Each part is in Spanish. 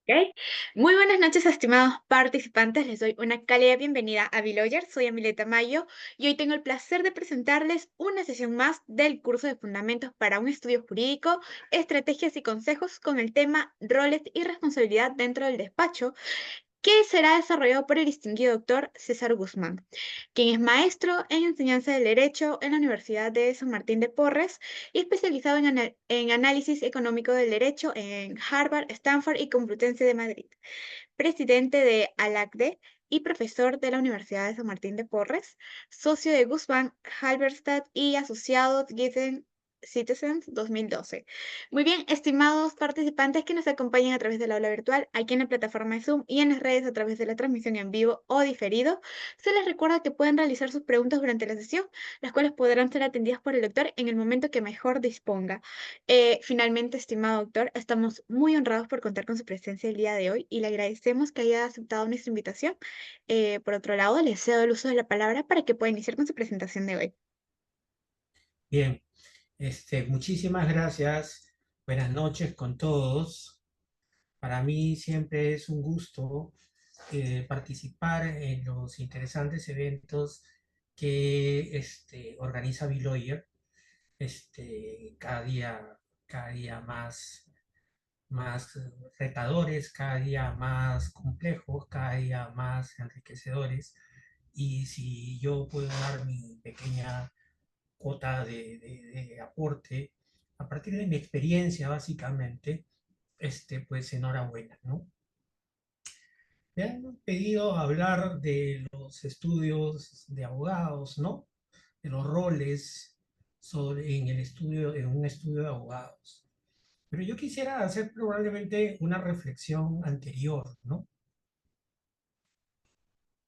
Ok. Muy buenas noches, estimados participantes. Les doy una cálida bienvenida a Beloyer. Soy Amileta Mayo y hoy tengo el placer de presentarles una sesión más del curso de Fundamentos para un Estudio Jurídico, Estrategias y Consejos con el tema Roles y Responsabilidad dentro del despacho, que será desarrollado por el distinguido doctor César Guzmán, quien es maestro en enseñanza del derecho en la Universidad de San Martín de Porres y especializado en análisis económico del derecho en Harvard, Stanford y Complutense de Madrid, presidente de ALACDE y profesor de la Universidad de San Martín de Porres, socio de Guzmán, Halberstadt y asociados Giffen Citizens 2012. Muy bien, estimados participantes que nos acompañan a través del aula virtual, aquí en la plataforma de Zoom y en las redes a través de la transmisión en vivo o diferido, se les recuerda que pueden realizar sus preguntas durante la sesión, las cuales podrán ser atendidas por el doctor en el momento que mejor disponga. Finalmente, estimado doctor, estamos muy honrados por contar con su presencia el día de hoy y le agradecemos que haya aceptado nuestra invitación. Por otro lado, le cedo el uso de la palabra para que pueda iniciar con su presentación de hoy. Bien, muchísimas gracias. Buenas noches con todos. Para mí siempre es un gusto participar en los interesantes eventos que organiza Biloyer. Cada día más retadores, cada día más complejos, cada día más enriquecedores. Y si yo puedo dar mi pequeña cuota de aporte a partir de mi experiencia, básicamente, pues enhorabuena, ¿no? Me han pedido hablar de los estudios de abogados, ¿no? De los roles en un estudio de abogados. Pero yo quisiera hacer probablemente una reflexión anterior, ¿no?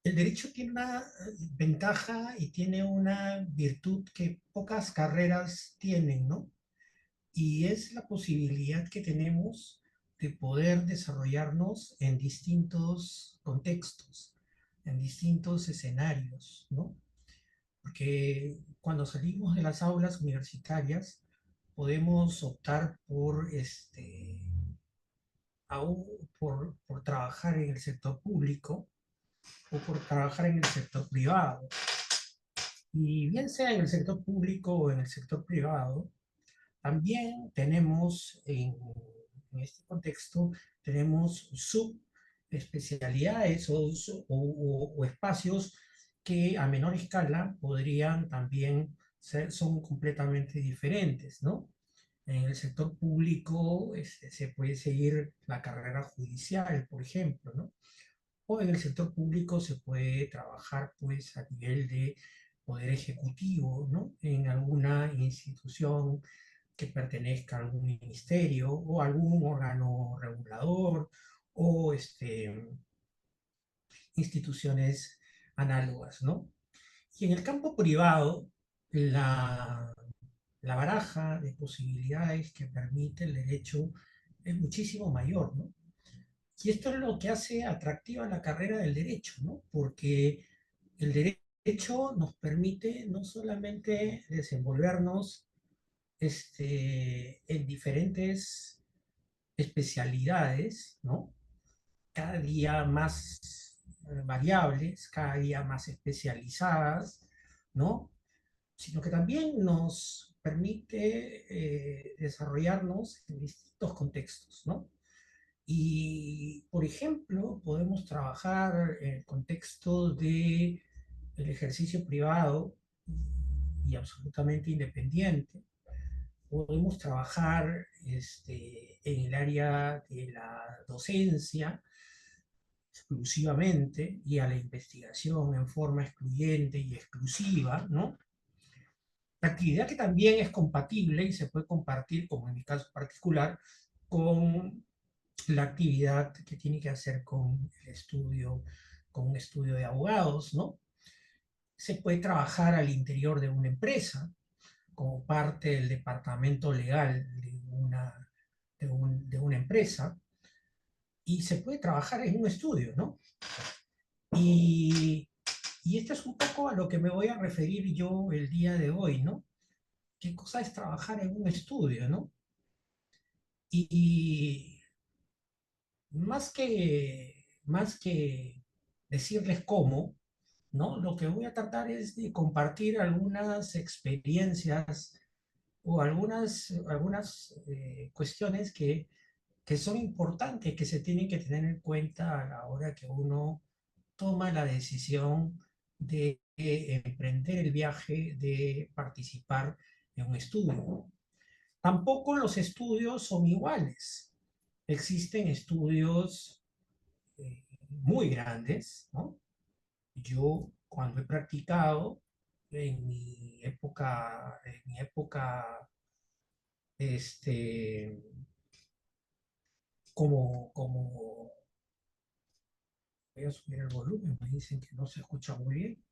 El derecho tiene una ventaja y tiene una virtud que pocas carreras tienen, ¿no? Y es la posibilidad que tenemos de poder desarrollarnos en distintos contextos, en distintos escenarios, ¿no? Porque cuando salimos de las aulas universitarias podemos optar por trabajar en el sector público o por trabajar en el sector privado. Y bien sea en el sector público o en el sector privado, también tenemos en este contexto, tenemos subespecialidades o espacios que a menor escala podrían también son completamente diferentes, ¿no? En el sector público se puede seguir la carrera judicial, por ejemplo, ¿no? O en el sector público se puede trabajar pues a nivel de poder ejecutivo, ¿no? En alguna institución que pertenezca a algún ministerio o algún órgano regulador o instituciones análogas, ¿no? Y en el campo privado, la, la baraja de posibilidades que permite el derecho es muchísimo mayor, ¿no? Y esto es lo que hace atractiva la carrera del derecho, ¿no? Porque el derecho nos permite no solamente desenvolvernos en diferentes especialidades, ¿no? Cada día más variables, cada día más especializadas, ¿no? Sino que también nos permite desarrollarnos en distintos contextos, ¿no? Y, por ejemplo, podemos trabajar en el contexto de el ejercicio privado y absolutamente independiente. Podemos trabajar en el área de la docencia exclusivamente y a la investigación en forma excluyente y exclusiva, ¿no? Actividad que también es compatible y se puede compartir, como en mi caso particular, con la actividad que tiene que hacer con un estudio de abogados, ¿no? Se puede trabajar al interior de una empresa como parte del departamento legal de una empresa y se puede trabajar en un estudio, ¿no? Y, y esto es un poco a lo que me voy a referir yo el día de hoy, ¿no? ¿Qué cosa es trabajar en un estudio, ¿no? Y más que decirles cómo, ¿no? Lo que voy a tratar es de compartir algunas experiencias o algunas cuestiones que son importantes, que se tienen que tener en cuenta a la hora que uno toma la decisión de emprender el viaje, de participar en un estudio. Tampoco los estudios son iguales. Existen estudios muy grandes, ¿no? Yo cuando he practicado en mi época, este, como, voy a subir el volumen, me dicen que no se escucha muy bien,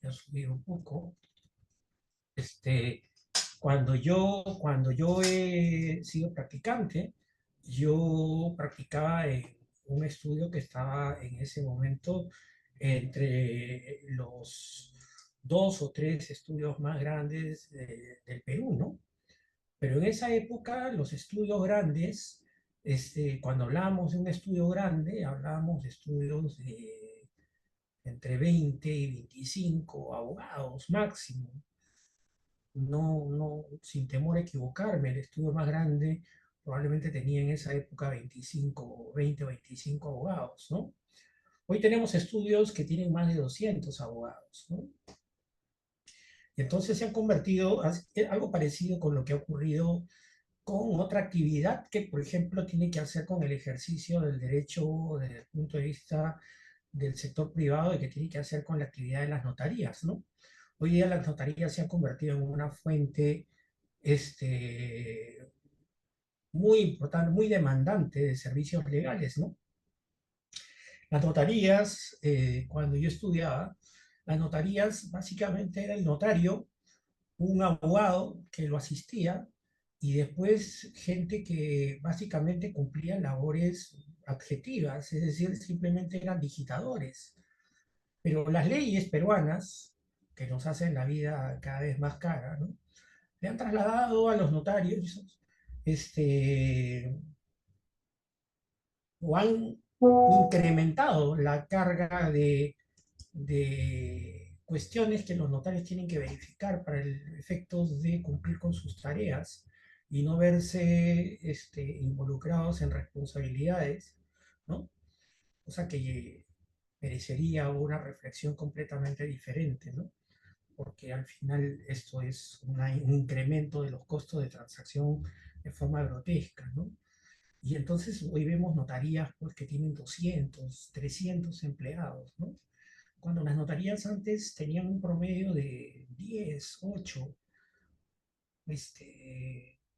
voy a subir un poco. Este, cuando yo he sido practicante, yo practicaba en un estudio que estaba en ese momento entre los dos o tres estudios más grandes del Perú, ¿no? Pero en esa época los estudios grandes, cuando hablábamos de un estudio grande, hablábamos de estudios de entre 20 y 25 abogados máximo. No, no, sin temor a equivocarme, el estudio más grande probablemente tenía en esa época 25, 20 o 25 abogados, ¿no? Hoy tenemos estudios que tienen más de 200 abogados, ¿no? Y entonces se han convertido en algo parecido con lo que ha ocurrido con otra actividad que, por ejemplo, tiene que hacer con el ejercicio del derecho desde el punto de vista del sector privado y que tiene que hacer con la actividad de las notarías, ¿no? Hoy día las notarías se han convertido en una fuente este, muy importante, muy demandante de servicios legales, ¿no? Las notarías, cuando yo estudiaba, las notarías básicamente era el notario, un abogado que lo asistía y después gente que básicamente cumplía labores adjetivas, es decir, simplemente eran digitadores. Pero las leyes peruanas, que nos hacen la vida cada vez más cara, ¿no? Le han trasladado a los notarios este, o han incrementado la carga de cuestiones que los notarios tienen que verificar para el efecto de cumplir con sus tareas y no verse involucrados en responsabilidades, ¿no? O sea que merecería una reflexión completamente diferente, ¿no? Porque al final esto es un incremento de los costos de transacción de forma grotesca, ¿no? Y entonces hoy vemos notarías pues, que tienen 200, 300 empleados, ¿no? Cuando las notarías antes tenían un promedio de 10, 8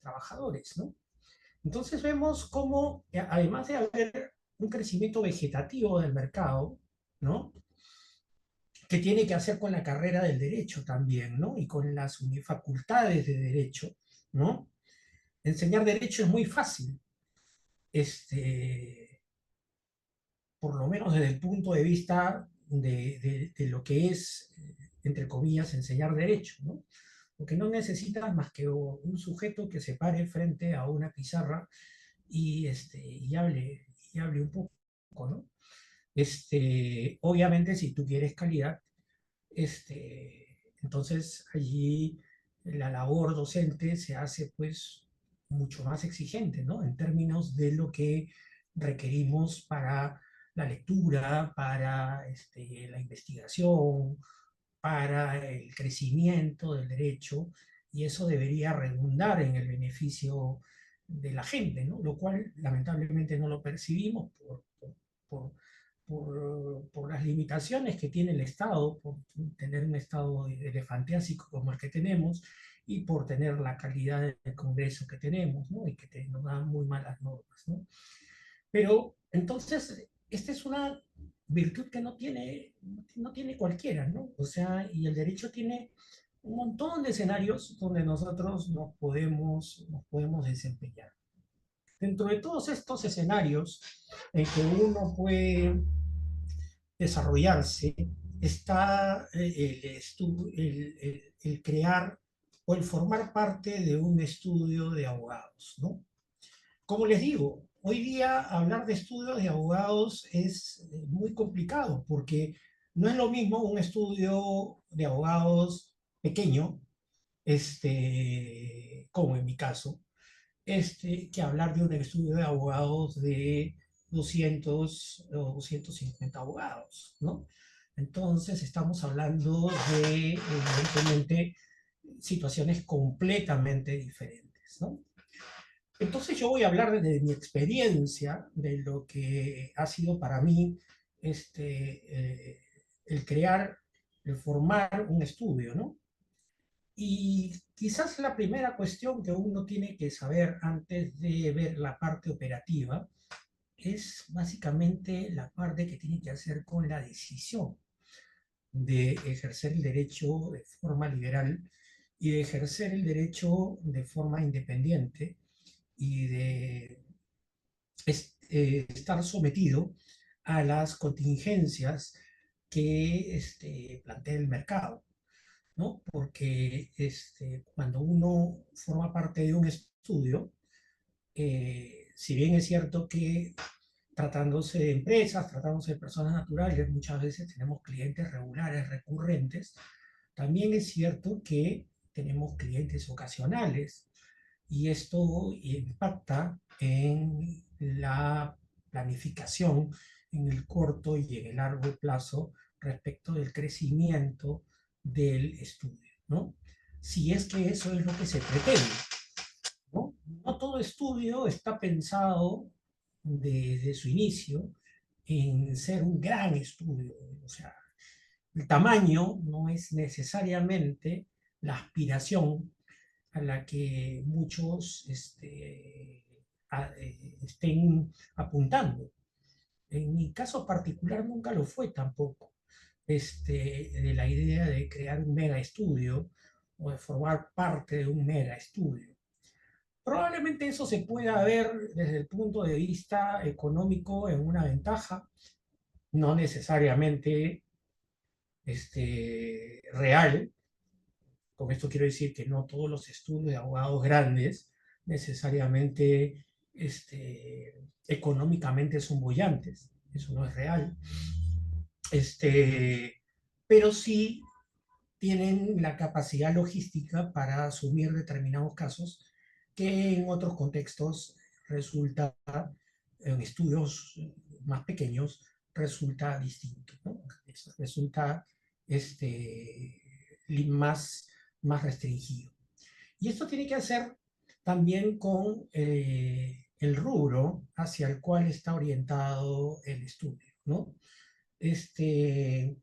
trabajadores, ¿no? Entonces vemos cómo, además de haber un crecimiento vegetativo del mercado, ¿no? Que tiene que hacer con la carrera del derecho también, ¿no? Y con las facultades de derecho, ¿no? Enseñar derecho es muy fácil, este, por lo menos desde el punto de vista de lo que es, entre comillas, enseñar derecho, ¿no? Porque no necesitas más que un sujeto que se pare frente a una pizarra y hable un poco, ¿no? Obviamente, si tú quieres calidad, entonces allí la labor docente se hace pues mucho más exigente, ¿no? En términos de lo que requerimos para la lectura, para la investigación, para el crecimiento del derecho, y eso debería redundar en el beneficio de la gente, ¿no? Lo cual lamentablemente no lo percibimos por, por las limitaciones que tiene el Estado, por tener un Estado elefantiásico como el que tenemos y por tener la calidad del Congreso que tenemos, ¿no? Y que nos dan muy malas normas, ¿no? Pero entonces, esta es una virtud que no tiene cualquiera, ¿no? O sea, y el derecho tiene un montón de escenarios donde nosotros nos podemos desempeñar. Dentro de todos estos escenarios en que uno puede desarrollarse, está el crear o el formar parte de un estudio de abogados, ¿no? Como les digo, hoy día hablar de estudios de abogados es muy complicado porque no es lo mismo un estudio de abogados pequeño, como en mi caso, que hablar de un estudio de abogados de 200 o 250 abogados, ¿no? Entonces estamos hablando de, evidentemente, situaciones completamente diferentes, ¿no? Entonces yo voy a hablar desde mi experiencia, de lo que ha sido para mí el crear, el formar un estudio, ¿no? Y quizás la primera cuestión que uno tiene que saber antes de ver la parte operativa es básicamente la parte que tiene que hacer con la decisión de ejercer el derecho de forma liberal y de ejercer el derecho de forma independiente y de estar sometido a las contingencias que plantea el mercado, ¿no? Porque cuando uno forma parte de un estudio, si bien es cierto que tratándose de empresas, tratándose de personas naturales, muchas veces tenemos clientes regulares, recurrentes, también es cierto que tenemos clientes ocasionales y esto impacta en la planificación en el corto y en el largo plazo respecto del crecimiento del estudio, ¿no? Si es que eso es lo que se pretende, ¿no? No todo estudio está pensado desde su inicio en ser un gran estudio, o sea, el tamaño no es necesariamente la aspiración a la que muchos estén apuntando. En mi caso particular nunca lo fue tampoco, de la idea de crear un mega estudio o de formar parte de un mega estudio. Probablemente eso se pueda ver desde el punto de vista económico en una ventaja, no necesariamente real. Con esto quiero decir que no todos los estudios de abogados grandes necesariamente económicamente son bollantes. Eso no es real. Este, pero sí tienen la capacidad logística para asumir determinados casos que en otros contextos resulta, en estudios más pequeños, resulta distinto, ¿no? Resulta este, más, más restringido. Y esto tiene que hacer también con el rubro hacia el cual está orientado el estudio, ¿no? Este,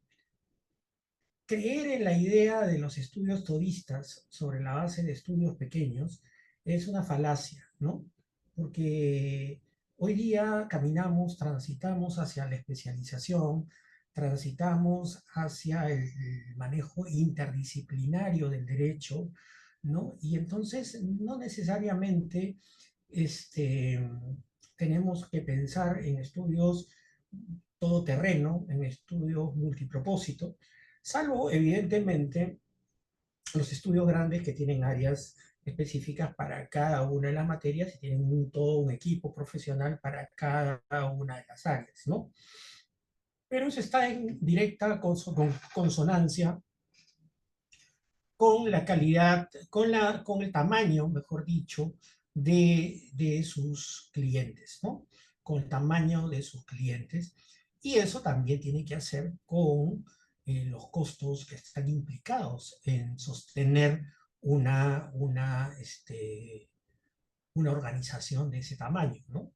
Creer en la idea de los estudios todistas sobre la base de estudios pequeños es una falacia, ¿no? Porque hoy día caminamos, transitamos hacia la especialización, transitamos hacia el manejo interdisciplinario del derecho, ¿no? Y entonces no necesariamente este, tenemos que pensar en estudios todoterreno, en estudios multipropósito, salvo evidentemente los estudios grandes que tienen áreas específicas para cada una de las materias y tienen todo un equipo profesional para cada una de las áreas, ¿no? Pero eso está en directa consonancia con la calidad, con el tamaño, mejor dicho, de sus clientes, ¿no? Con el tamaño de sus clientes. Y eso también tiene que hacer con los costos que están implicados en sostener una organización de ese tamaño, ¿no?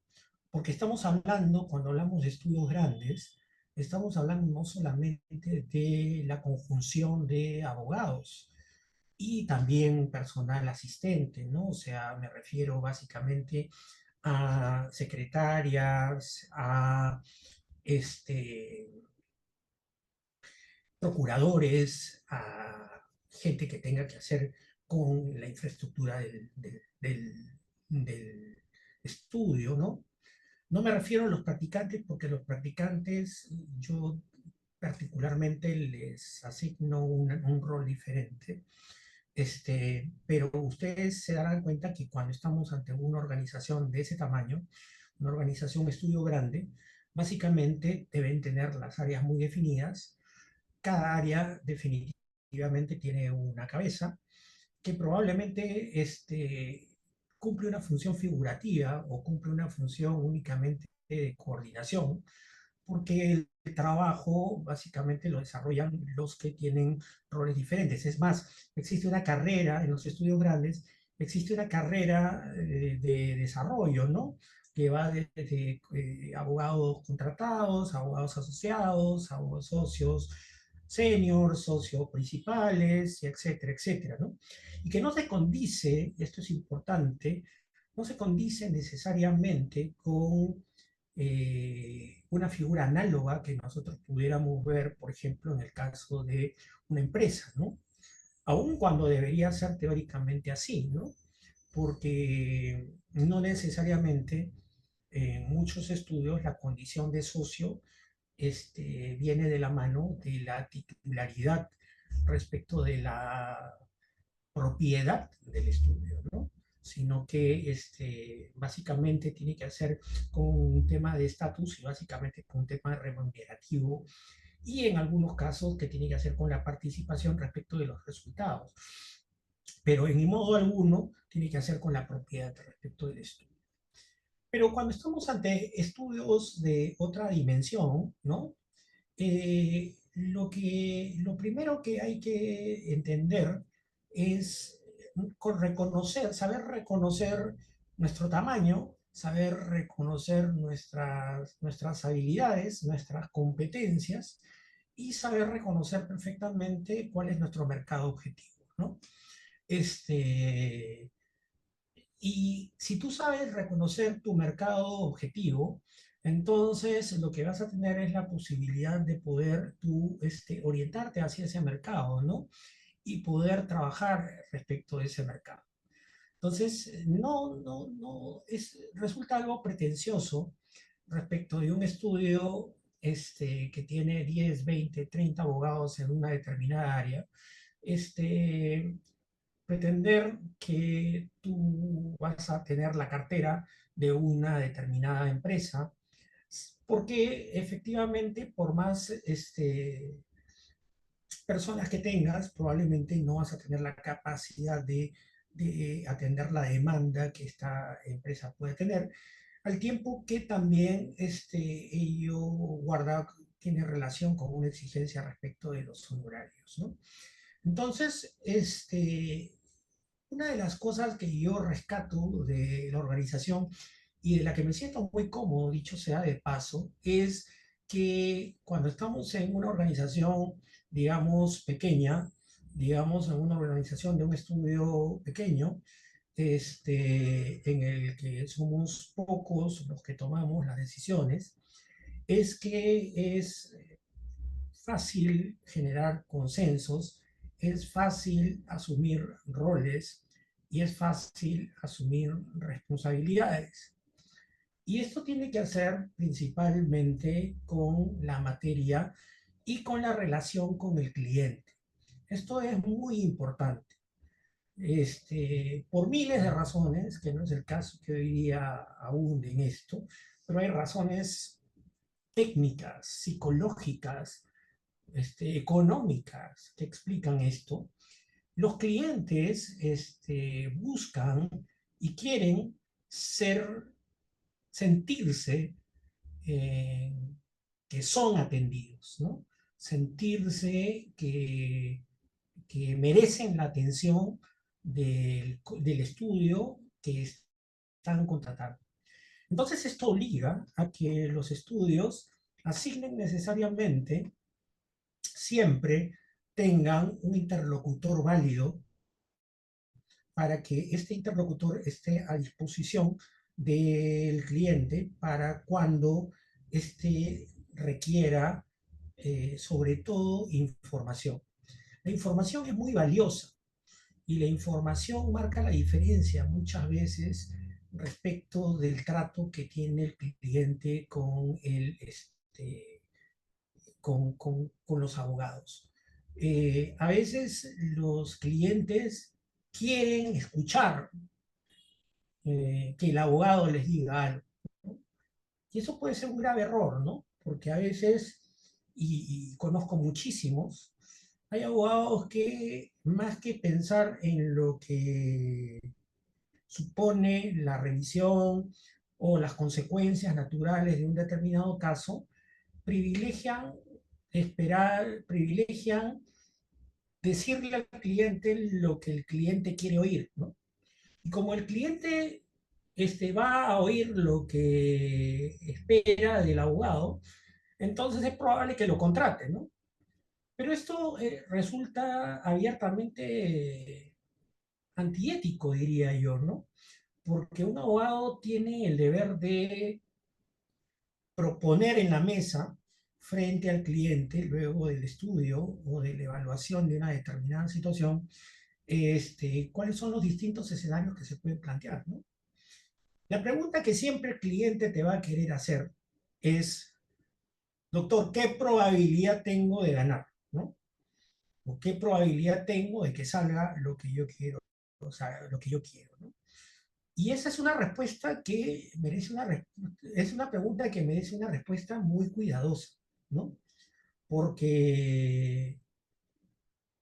Porque estamos hablando, cuando hablamos de estudios grandes, estamos hablando no solamente de la conjunción de abogados, y también personal asistente, ¿no? O sea, me refiero básicamente a secretarias, a este, procuradores, a gente que tenga que hacer con la infraestructura del estudio, ¿no? No me refiero a los practicantes porque los practicantes yo particularmente les asigno un rol diferente. Pero ustedes se darán cuenta que cuando estamos ante una organización de ese tamaño, una organización, un estudio grande, básicamente deben tener las áreas muy definidas. Cada área definitivamente tiene una cabeza que probablemente cumple una función figurativa o cumple una función únicamente de coordinación, porque el trabajo básicamente lo desarrollan los que tienen roles diferentes. Es más, existe una carrera en los estudios grandes, existe una carrera de desarrollo, ¿no? Que va desde abogados contratados, abogados asociados, abogados socios, senior, socios principales, etcétera, etcétera, ¿no? Y que no se condice, esto es importante, no se condice necesariamente con una figura análoga que nosotros pudiéramos ver, por ejemplo, en el caso de una empresa, ¿no? Aun cuando debería ser teóricamente así, ¿no? Porque no necesariamente en muchos estudios la condición de socio viene de la mano de la titularidad respecto de la propiedad del estudio, ¿no? Sino que básicamente tiene que hacer con un tema de estatus y básicamente con un tema remunerativo y en algunos casos que tiene que hacer con la participación respecto de los resultados. Pero en modo alguno tiene que hacer con la propiedad respecto del estudio. Pero cuando estamos ante estudios de otra dimensión, ¿no? Lo primero que hay que entender es reconocer, saber reconocer nuestro tamaño, saber reconocer nuestras habilidades, nuestras competencias y saber reconocer perfectamente cuál es nuestro mercado objetivo, ¿no? Este, y si tú sabes reconocer tu mercado objetivo, entonces lo que vas a tener es la posibilidad de poder tú orientarte hacia ese mercado, ¿no? Y poder trabajar respecto de ese mercado. Entonces, resulta algo pretencioso respecto de un estudio que tiene 10, 20, 30 abogados en una determinada área, este, pretender que tú vas a tener la cartera de una determinada empresa, porque efectivamente por más personas que tengas, probablemente no vas a tener la capacidad de atender la demanda que esta empresa puede tener, al tiempo que también ello tiene relación con una exigencia respecto de los honorarios, ¿no? Entonces, una de las cosas que yo rescato de la organización y de la que me siento muy cómodo, dicho sea de paso, es que cuando estamos en una organización, digamos, pequeña, digamos, en una organización de un estudio pequeño, en el que somos pocos los que tomamos las decisiones, es que es fácil generar consensos, es fácil asumir roles y es fácil asumir responsabilidades. Y esto tiene que hacer principalmente con la materia y con la relación con el cliente. Esto es muy importante. Por miles de razones, que no es el caso que hoy día abunde en esto, pero hay razones técnicas, psicológicas, económicas que explican esto. Los clientes buscan y quieren sentirse eh, que son atendidos, ¿no? Sentirse que merecen la atención del estudio que están contratando. Entonces esto obliga a que los estudios asignen necesariamente siempre tengan un interlocutor válido para que este interlocutor esté a disposición del cliente para cuando éste requiera, sobre todo, información. La información es muy valiosa y la información marca la diferencia muchas veces respecto del trato que tiene el cliente con los abogados. A veces los clientes quieren escuchar que el abogado les diga algo, ¿no? Y eso puede ser un grave error, ¿no? Porque a veces, y conozco muchísimos, hay abogados que más que pensar en lo que supone la revisión o las consecuencias naturales de un determinado caso, privilegian privilegian decirle al cliente lo que el cliente quiere oír, ¿no? Y como el cliente va a oír lo que espera del abogado, entonces es probable que lo contrate, ¿no? Pero esto resulta abiertamente antiético, diría yo, ¿no? Porque un abogado tiene el deber de proponer en la mesa frente al cliente, luego del estudio o de la evaluación de una determinada situación, cuáles son los distintos escenarios que se pueden plantear, ¿no? La pregunta que siempre el cliente te va a querer hacer es, doctor, ¿qué probabilidad tengo de ganar? ¿No? ¿O qué probabilidad tengo de que salga lo que yo quiero? O sea, lo que yo quiero, ¿no? Y esa es una respuesta que merece es una pregunta que merece una respuesta muy cuidadosa, ¿no? Porque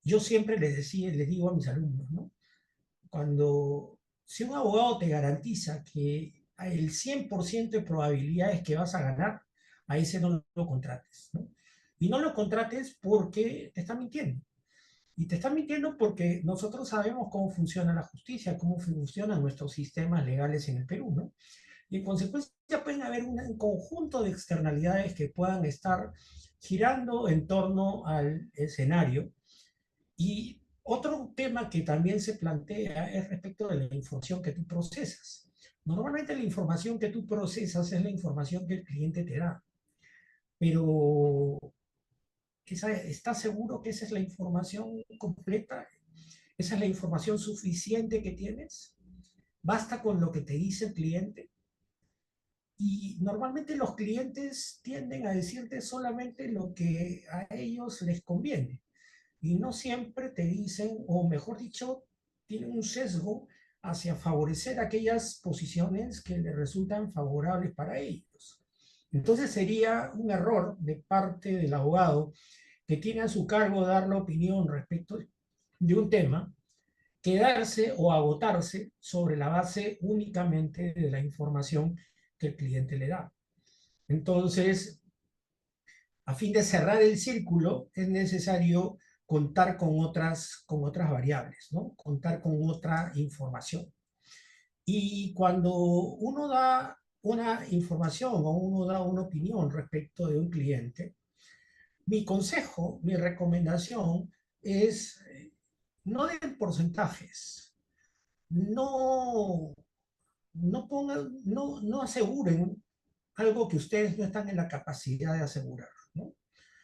yo siempre les digo a mis alumnos, ¿no? Si un abogado te garantiza que hay el 100% de probabilidades que vas a ganar, a ese no lo contrates, ¿no? Y no lo contrates porque te está mintiendo. Y te está mintiendo porque nosotros sabemos cómo funciona la justicia, cómo funcionan nuestros sistemas legales en el Perú, ¿no? Y en consecuencia pueden haber un conjunto de externalidades que puedan estar girando en torno al escenario. Y otro tema que también se plantea es respecto de la información que tú procesas. Normalmente la información que tú procesas es la información que el cliente te da, pero ¿estás seguro que esa es la información completa? ¿Esa es la información suficiente que tienes? ¿Basta con lo que te dice el cliente? Y normalmente los clientes tienden a decirte solamente lo que a ellos les conviene. Y no siempre te dicen, o mejor dicho, tienen un sesgo hacia favorecer aquellas posiciones que les resultan favorables para ellos. Entonces sería un error de parte del abogado que tiene a su cargo dar la opinión respecto de un tema, quedarse o agotarse sobre la base únicamente de la información que el cliente le da. Entonces, a fin de cerrar el círculo, es necesario contar con otras variables, ¿no? Contar con otra información. Y cuando uno da una información o uno da una opinión respecto de un cliente, mi consejo, mi recomendación es no den porcentajes, no, no aseguren algo que ustedes no están en la capacidad de asegurar, ¿no?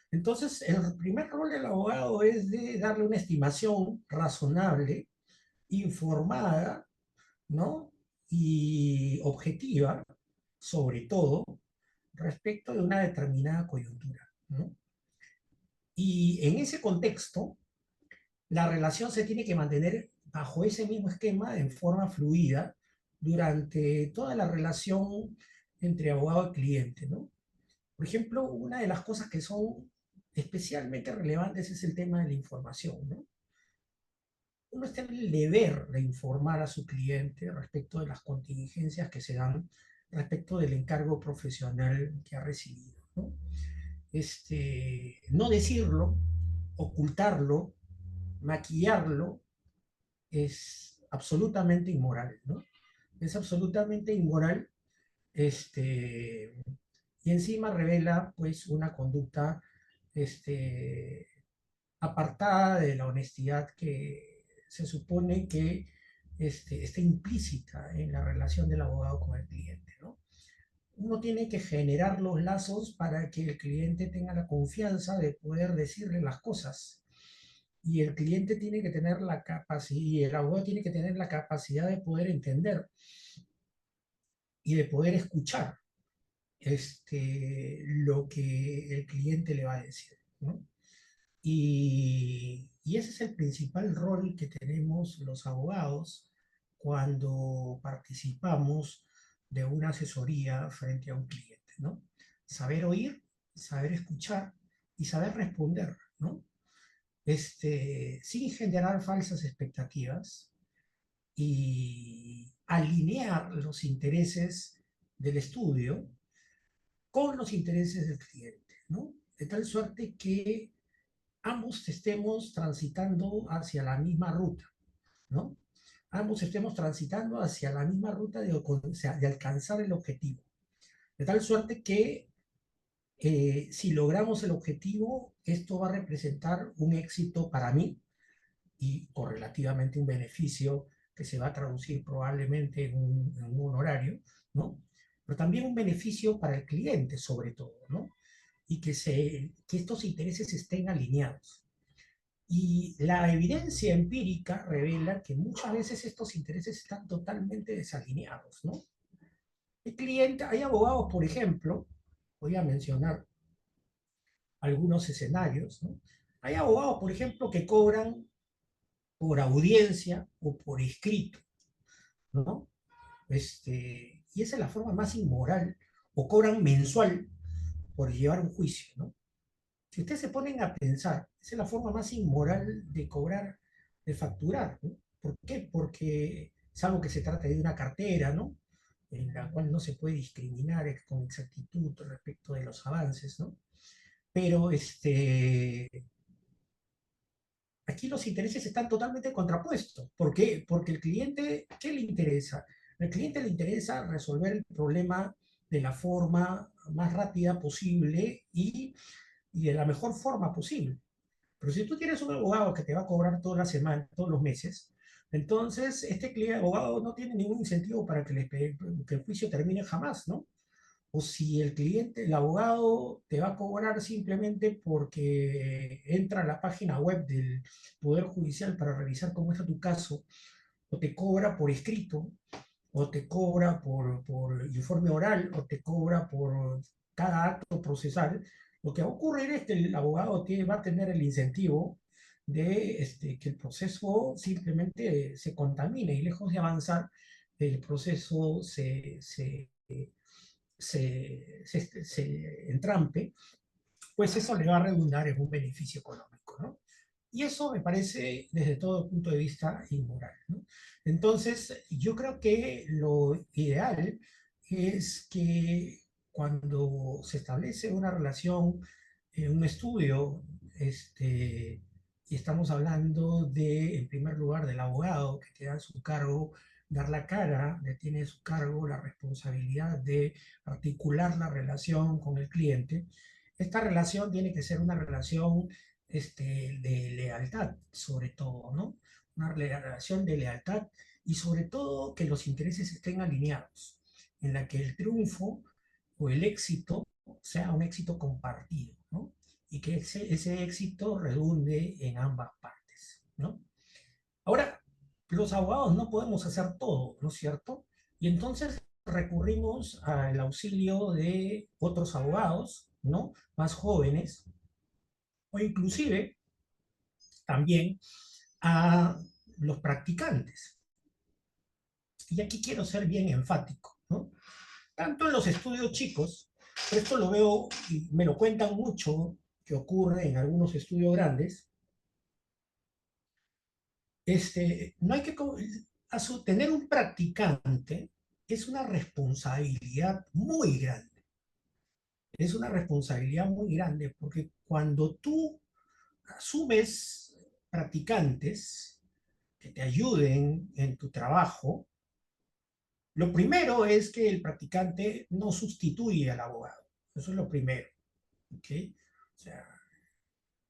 Entonces, el primer rol del abogado es de darle una estimación razonable, informada, ¿no? Y objetiva, sobre todo, respecto de una determinada coyuntura, ¿no? Y en ese contexto, la relación se tiene que mantener bajo ese mismo esquema en forma fluida durante toda la relación entre abogado y cliente, ¿no? Por ejemplo, una de las cosas que son especialmente relevantes es el tema de la información, ¿no? Uno está en el deber de informar a su cliente respecto de las contingencias que se dan respecto del encargo profesional que ha recibido, ¿no? No decirlo, ocultarlo, maquillarlo, es absolutamente inmoral, ¿no? Es absolutamente inmoral, y encima revela, pues, una conducta, este, apartada de la honestidad que se supone que está implícita en la relación del abogado con el cliente, ¿no? Uno tiene que generar los lazos para que el cliente tenga la confianza de poder decirle las cosas. Y el cliente tiene que tener la capacidad, y el abogado tiene que tener la capacidad de poder entender y de poder escuchar lo que el cliente le va a decir, ¿no? Y ese es el principal rol que tenemos los abogados cuando participamos de una asesoría frente a un cliente. ¿no? Saber oír, saber escuchar y saber responder, ¿no? Sin generar falsas expectativas y alinear los intereses del estudio con los intereses del cliente, ¿no? De tal suerte que ambos estemos transitando hacia la misma ruta, ¿no? Ambos estemos transitando hacia la misma ruta o sea, de alcanzar el objetivo. De tal suerte que si logramos el objetivo, esto va a representar un éxito para mí y correlativamente un beneficio que se va a traducir probablemente en un horario, ¿no? Pero también un beneficio para el cliente, sobre todo, ¿no? Y que estos intereses estén alineados. Y la evidencia empírica revela que muchas veces estos intereses están totalmente desalineados, ¿no? El cliente, hay abogados, por ejemplo, voy a mencionar algunos escenarios, ¿no? Hay abogados, por ejemplo, que cobran por audiencia o por escrito, ¿no? Y esa es la forma más inmoral, o cobran mensual por llevar un juicio, ¿no? Si ustedes se ponen a pensar, esa es la forma más inmoral de cobrar, de facturar, ¿no? ¿Por qué? Porque es algo que se trata de una cartera, ¿no? En la cual no se puede discriminar con exactitud respecto de los avances, ¿no? Pero aquí los intereses están totalmente contrapuestos. ¿Por qué? Porque el cliente, ¿qué le interesa? Al cliente le interesa resolver el problema de la forma más rápida posible y de la mejor forma posible. Pero si tú tienes un abogado que te va a cobrar toda la semana, todos los meses, entonces este cliente abogado no tiene ningún incentivo para que el juicio termine jamás, ¿no? O si el cliente, el abogado te va a cobrar simplemente porque entra a la página web del Poder Judicial para revisar cómo está tu caso, o te cobra por escrito, o te cobra por informe oral, o te cobra por cada acto procesal, lo que va a ocurrir es que el abogado va a tener el incentivo de que el proceso simplemente se contamine y lejos de avanzar, el proceso se entrampe, pues eso le va a redundar en un beneficio económico, ¿no? Y eso me parece, desde todo punto de vista, inmoral, ¿no? Entonces, yo creo que lo ideal es que cuando se establece una relación, un estudio, y estamos hablando de, en primer lugar, del abogado que queda a su cargo dar la cara, que tiene a su cargo la responsabilidad de articular la relación con el cliente. Esta relación tiene que ser una relación de lealtad, sobre todo, ¿no? Una relación de lealtad y sobre todo que los intereses estén alineados, en la que el triunfo o el éxito sea un éxito compartido, ¿no? Y que ese éxito redunde en ambas partes, ¿no? Ahora, los abogados no podemos hacer todo, ¿no es cierto? Y entonces recurrimos al auxilio de otros abogados, ¿no? Más jóvenes, o inclusive también a los practicantes. Y aquí quiero ser bien enfático, ¿no? Tanto en los estudios chicos, esto lo veo y me lo cuentan mucho, que ocurre en algunos estudios grandes, no hay que, tener un practicante es una responsabilidad muy grande. Es una responsabilidad muy grande porque cuando tú asumes practicantes que te ayuden en tu trabajo, lo primero es que el practicante no sustituye al abogado. Eso es lo primero. ¿Okay? O sea,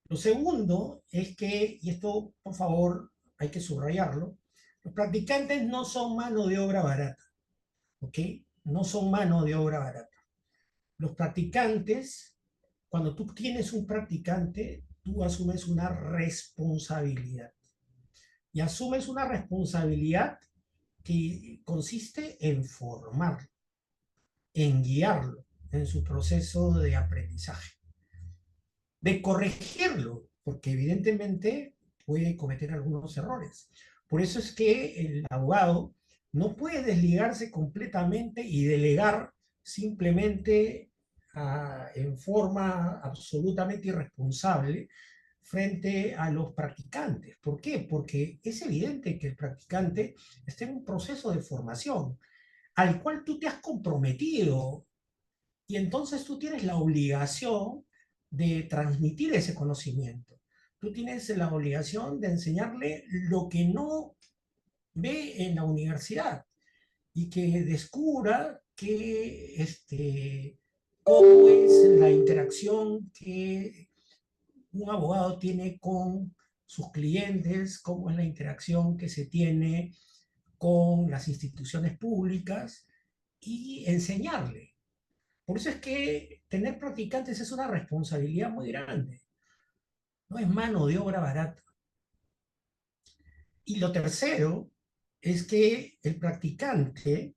lo segundo es que, y esto por favor hay que subrayarlo, los practicantes no son mano de obra barata. ¿Ok? No son mano de obra barata. Los practicantes, cuando tú tienes un practicante, tú asumes una responsabilidad. Y asumes una responsabilidad que consiste en formarlo, en guiarlo en su proceso de aprendizaje, de corregirlo, porque evidentemente puede cometer algunos errores. Por eso es que el abogado no puede desligarse completamente y delegar simplemente en forma absolutamente irresponsable frente a los practicantes. ¿Por qué? Porque es evidente que el practicante está en un proceso de formación al cual tú te has comprometido y entonces tú tienes la obligación de transmitir ese conocimiento. Tú tienes la obligación de enseñarle lo que no ve en la universidad y que descubra cómo es la interacción que un abogado tiene con sus clientes, cómo es la interacción que se tiene con las instituciones públicas y enseñarle. Por eso es que tener practicantes es una responsabilidad muy grande, no es mano de obra barata. Y lo tercero es que el practicante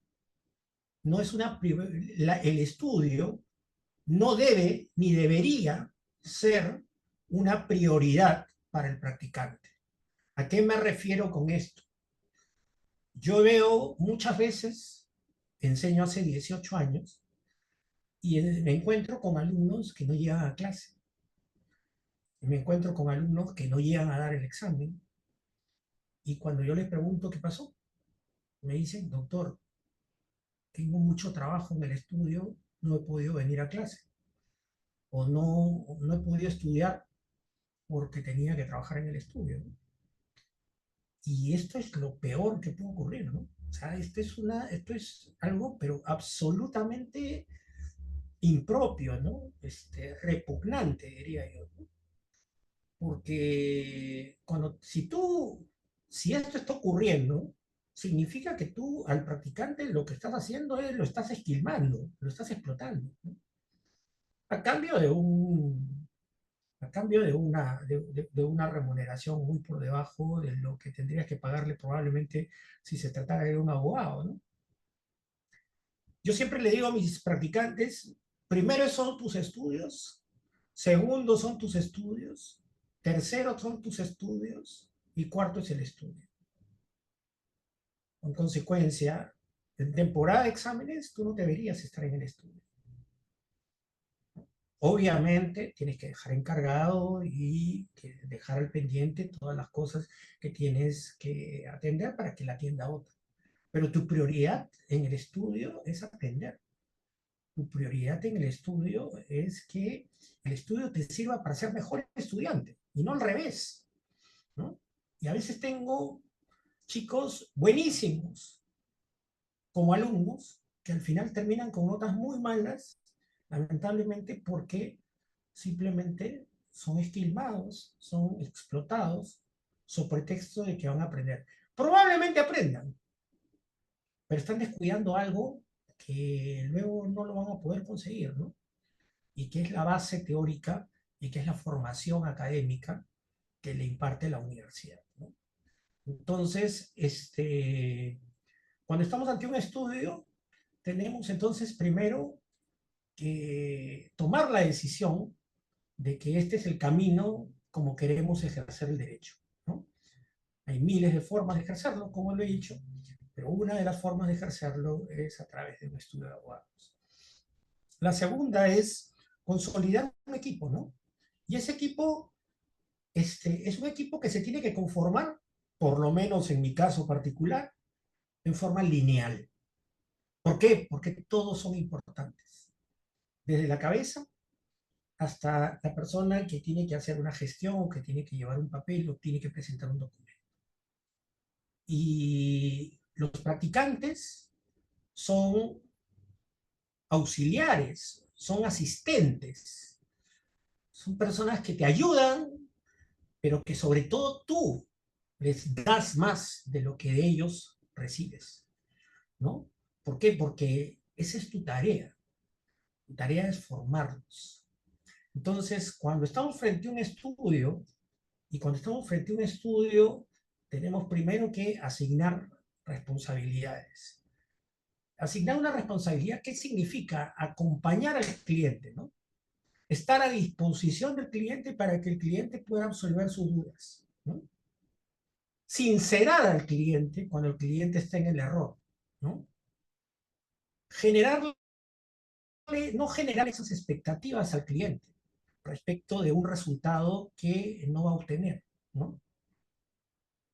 no es el estudio no debe ni debería ser una prioridad para el practicante. ¿A qué me refiero con esto? Yo veo muchas veces, enseño hace 18 años, y me encuentro con alumnos que no llegan a clase. Me encuentro con alumnos que no llegan a dar el examen. Y cuando yo les pregunto qué pasó, me dicen, doctor, tengo mucho trabajo en el estudio, no he podido venir a clase. O no he podido estudiar porque tenía que trabajar en el estudio, ¿no? Y esto es lo peor que puede ocurrir, ¿no? O sea, esto es algo, pero absolutamente impropio, ¿no? Repugnante, diría yo, ¿no? Porque si esto está ocurriendo, significa que tú al practicante lo que estás haciendo es lo estás esquilmando, lo estás explotando, ¿no? A cambio de de una remuneración muy por debajo de lo que tendrías que pagarle probablemente si se tratara de un abogado, ¿no? Yo siempre le digo a mis practicantes, primero son tus estudios, segundo son tus estudios, tercero son tus estudios y cuarto es el estudio. En consecuencia, en temporada de exámenes tú no deberías estar en el estudio. Obviamente tienes que dejar encargado y dejar al pendiente todas las cosas que tienes que atender para que la atienda otra. Pero tu prioridad en el estudio es aprender. Tu prioridad en el estudio es que el estudio te sirva para ser mejor estudiante y no al revés, ¿no? Y a veces tengo chicos buenísimos como alumnos que al final terminan con notas muy malas, lamentablemente porque simplemente son esquilmados, son explotados, sobre pretexto de que van a aprender. Probablemente aprendan, pero están descuidando algo que luego no lo van a poder conseguir, ¿no? Y que es la base teórica y que es la formación académica que le imparte la universidad, ¿no? Entonces, cuando estamos ante un estudio, tenemos entonces primero que tomar la decisión de que este es el camino como queremos ejercer el derecho, ¿no? Hay miles de formas de ejercerlo, como lo he dicho, pero una de las formas de ejercerlo es a través de un estudio de abogados. La segunda es consolidar un equipo, ¿no? Y ese equipo es un equipo que se tiene que conformar, por lo menos en mi caso particular, en forma lineal. ¿Por qué? Porque todos son importantes. Desde la cabeza hasta la persona que tiene que hacer una gestión o que tiene que llevar un papel o tiene que presentar un documento. Y los practicantes son auxiliares, son asistentes, son personas que te ayudan, pero que sobre todo tú les das más de lo que de ellos recibes, ¿no? ¿Por qué? Porque esa es tu tarea. Tu tarea es formarlos. Entonces, cuando estamos frente a un estudio, y cuando estamos frente a un estudio, tenemos primero que asignar responsabilidades. Asignar una responsabilidad, ¿qué significa? Acompañar al cliente, ¿no? Estar a disposición del cliente para que el cliente pueda resolver sus dudas, ¿no? Sincerar al cliente cuando el cliente está en el error, ¿no? Generar no generar esas expectativas al cliente respecto de un resultado que no va a obtener, ¿no?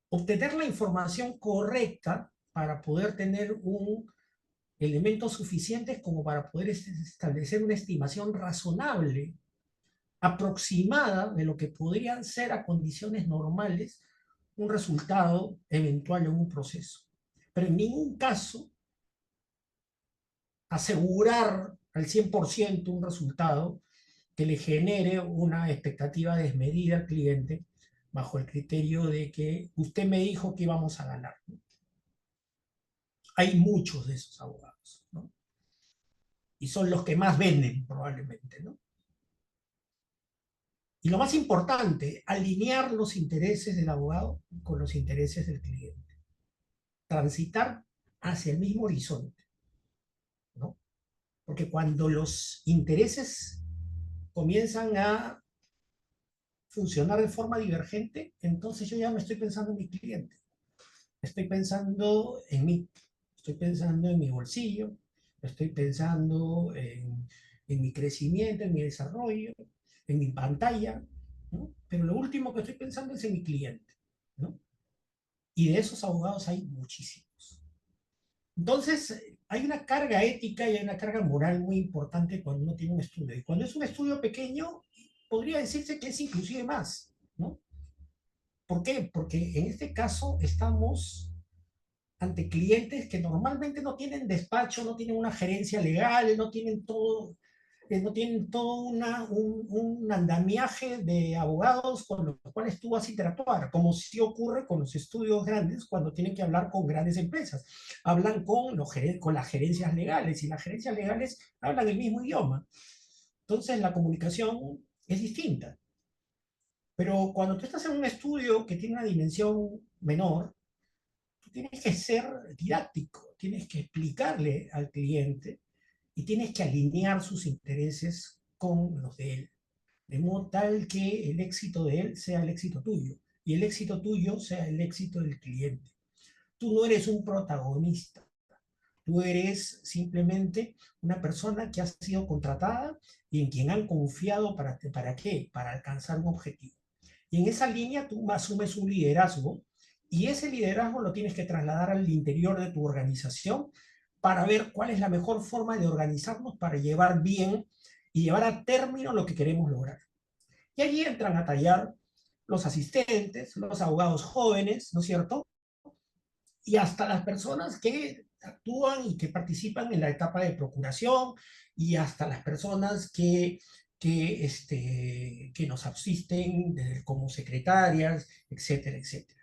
Obtener la información correcta para poder tener un elementos suficientes como para poder establecer una estimación razonable, aproximada de lo que podrían ser a condiciones normales un resultado eventual en un proceso. Pero en ningún caso asegurar al 100% un resultado que le genere una expectativa desmedida al cliente bajo el criterio de que usted me dijo que íbamos a ganar. Hay muchos de esos abogados, ¿no? Y son los que más venden probablemente, ¿no? Y lo más importante, alinear los intereses del abogado con los intereses del cliente. Transitar hacia el mismo horizonte, ¿no? Porque cuando los intereses comienzan a funcionar de forma divergente, entonces yo ya no estoy pensando en mi cliente, estoy pensando en mí, estoy pensando en mi bolsillo, estoy pensando en mi crecimiento, en mi desarrollo, en mi pantalla, ¿no? Pero lo último que estoy pensando es en mi cliente, ¿no? Y de esos abogados hay muchísimos. Entonces, hay una carga ética y hay una carga moral muy importante cuando uno tiene un estudio. Y cuando es un estudio pequeño, podría decirse que es inclusive más, ¿no? ¿Por qué? Porque en este caso estamos ante clientes que normalmente no tienen despacho, no tienen una gerencia legal, no tienen todo un andamiaje de abogados con los cuales tú vas a interactuar, como sí ocurre con los estudios grandes cuando tienen que hablar con grandes empresas. Hablan con las gerencias legales y las gerencias legales hablan el mismo idioma. Entonces la comunicación es distinta. Pero cuando tú estás en un estudio que tiene una dimensión menor, tú tienes que ser didáctico, tienes que explicarle al cliente y tienes que alinear sus intereses con los de él, de modo tal que el éxito de él sea el éxito tuyo y el éxito tuyo sea el éxito del cliente. Tú no eres un protagonista, tú eres simplemente una persona que ha sido contratada y en quien han confiado ¿para qué? Para alcanzar un objetivo. Y en esa línea tú asumes un liderazgo y ese liderazgo lo tienes que trasladar al interior de tu organización para ver cuál es la mejor forma de organizarnos para llevar bien y llevar a término lo que queremos lograr. Y allí entran a tallar los asistentes, los abogados jóvenes, ¿no es cierto? Y hasta las personas que actúan y que participan en la etapa de procuración y hasta las personas que nos asisten como secretarias, etcétera, etcétera.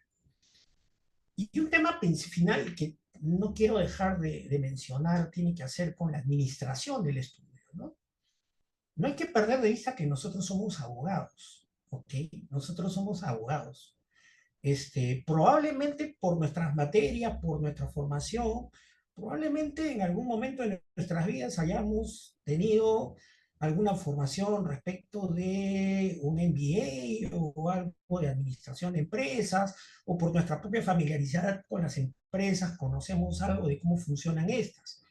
Y un tema final que no quiero dejar de mencionar tiene que hacer con la administración del estudio, ¿no? No hay que perder de vista que nosotros somos abogados, ¿ok? Nosotros somos abogados. Probablemente por nuestras materias, por nuestra formación, probablemente en algún momento de nuestras vidas hayamos tenido alguna formación respecto de un MBA o algo de administración de empresas, o por nuestra propia familiaridad con las empresas, conocemos algo de cómo funcionan estas.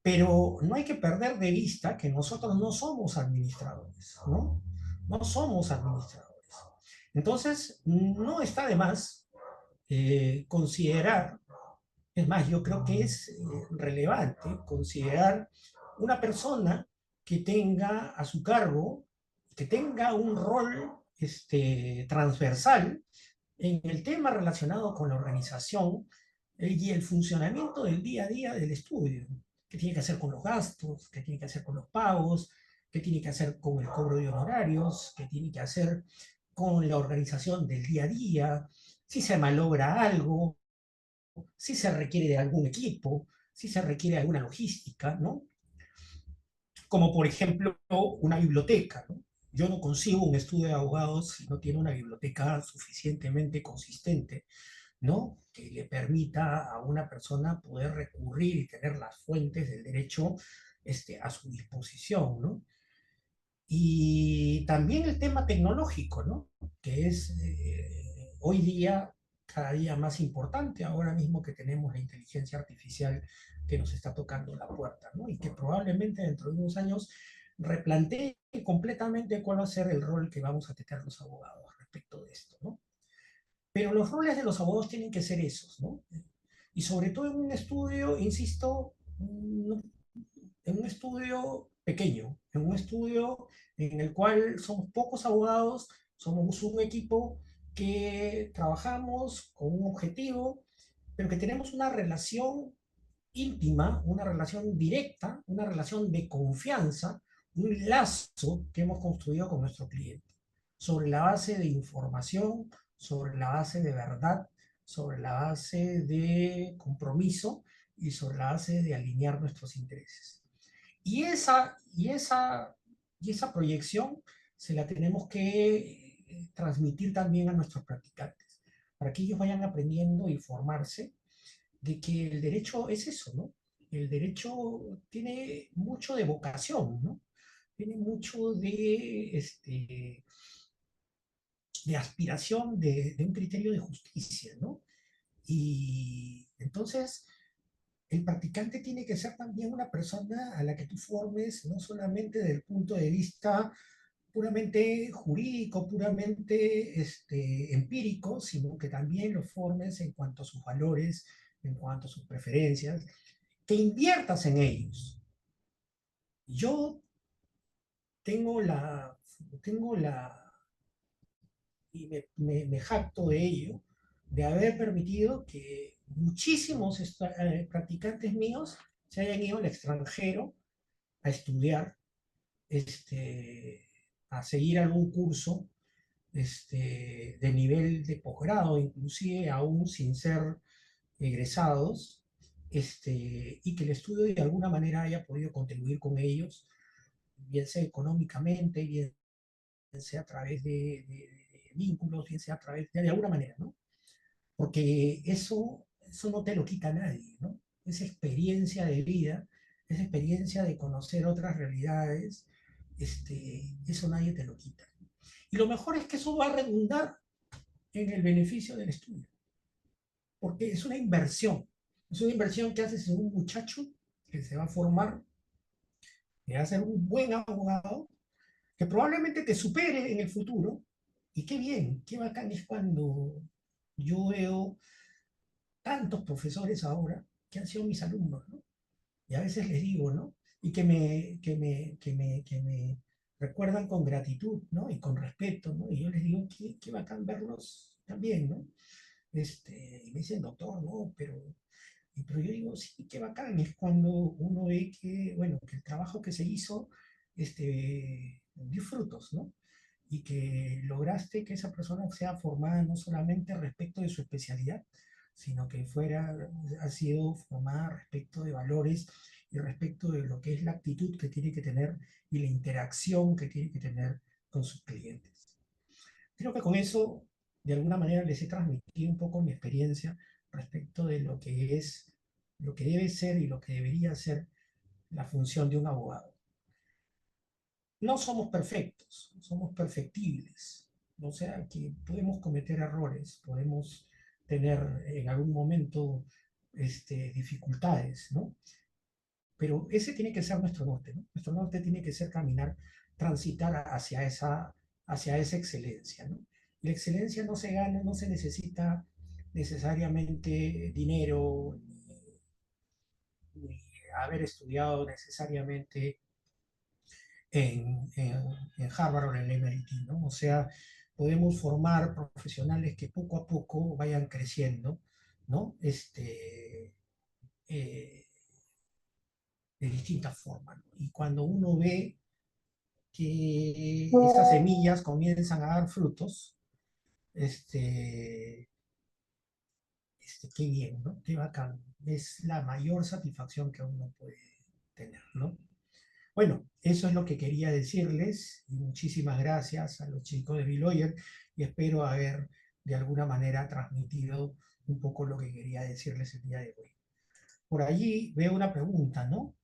Pero no hay que perder de vista que nosotros no somos administradores, ¿no? No somos administradores. Entonces, no está de más considerar, es más, yo creo que es relevante considerar una persona que tenga a su cargo, que tenga un rol transversal en el tema relacionado con la organización y el funcionamiento del día a día del estudio. ¿Qué tiene que hacer con los gastos? ¿Qué tiene que hacer con los pagos? ¿Qué tiene que hacer con el cobro de honorarios? ¿Qué tiene que hacer con la organización del día a día? Si se malogra algo, si se requiere de algún equipo, si se requiere de alguna logística, ¿no? Como por ejemplo una biblioteca, ¿no? Yo no consigo un estudio de abogados si no tiene una biblioteca suficientemente consistente, ¿no? Que le permita a una persona poder recurrir y tener las fuentes del derecho a su disposición, ¿no? Y también el tema tecnológico, ¿no? Que es hoy día cada día más importante ahora mismo que tenemos la inteligencia artificial que nos está tocando la puerta, ¿no? Y que probablemente dentro de unos años replantee completamente cuál va a ser el rol que vamos a tener los abogados respecto de esto, ¿no? Pero los roles de los abogados tienen que ser esos, ¿no? Y sobre todo en un estudio, insisto, en un estudio pequeño, en un estudio en el cual somos pocos abogados, somos un equipo que trabajamos con un objetivo, pero que tenemos una relación íntima, una relación directa, una relación de confianza, un lazo que hemos construido con nuestro cliente, sobre la base de información, sobre la base de verdad, sobre la base de compromiso y sobre la base de alinear nuestros intereses. Y esa proyección se la tenemos que transmitir también a nuestros practicantes, para que ellos vayan aprendiendo y formarse de que el derecho es eso, ¿no? El derecho tiene mucho de vocación, ¿no? Tiene mucho de aspiración de un criterio de justicia, ¿no? Y entonces el practicante tiene que ser también una persona a la que tú formes, no solamente desde el punto de vista puramente jurídico, puramente empírico, sino que también lo formes en cuanto a sus valores, en cuanto a sus preferencias, que inviertas en ellos. Yo tengo tengo y me jacto de ello, de haber permitido que muchísimos practicantes míos se hayan ido al extranjero a estudiar, a seguir algún curso de nivel de posgrado, inclusive aún sin ser egresados, y que el estudio de alguna manera haya podido contribuir con ellos, bien sea económicamente, bien sea a través de vínculos, bien sea a través de alguna manera, ¿no? Porque eso no te lo quita nadie, ¿no? Esa experiencia de vida, esa experiencia de conocer otras realidades, eso nadie te lo quita. Y lo mejor es que eso va a redundar en el beneficio del estudio, porque es una inversión que haces en un muchacho que se va a formar, que va a ser un buen abogado, que probablemente te supere en el futuro, y qué bien, qué bacán es cuando yo veo tantos profesores ahora que han sido mis alumnos, ¿no? Y a veces les digo, ¿no? Y que me recuerdan con gratitud, ¿no? Y con respeto, ¿no? Y yo les digo, qué bacán verlos también, ¿no? Y me dicen, doctor, no, pero yo digo, sí, qué bacán, es cuando uno ve que, bueno, que el trabajo que se hizo, dio frutos, ¿no? Y que lograste que esa persona sea formada no solamente respecto de su especialidad, sino que ha sido formada respecto de valores y respecto de lo que es la actitud que tiene que tener y la interacción que tiene que tener con sus clientes. Creo que con eso, de alguna manera, les he transmitido un poco mi experiencia respecto de lo que es, lo que debe ser y lo que debería ser la función de un abogado. No somos perfectos, somos perfectibles. O sea, que podemos cometer errores, podemos tener en algún momento dificultades, ¿no? Pero ese tiene que ser nuestro norte, ¿no? Nuestro norte tiene que ser caminar, transitar hacia esa excelencia, ¿no? La excelencia no se gana, no se necesita necesariamente dinero, ni haber estudiado necesariamente en Harvard o en el MIT, ¿no? O sea, podemos formar profesionales que poco a poco vayan creciendo, ¿no? Eh, de distintas formas, ¿no? Y cuando uno ve que estas semillas comienzan a dar frutos, este, qué bien, ¿no? Qué bacán. Es la mayor satisfacción que uno puede tener, ¿no? Bueno, eso es lo que quería decirles y muchísimas gracias a los chicos de Biloyer y espero haber de alguna manera transmitido un poco lo que quería decirles el día de hoy. Por allí veo una pregunta, ¿no?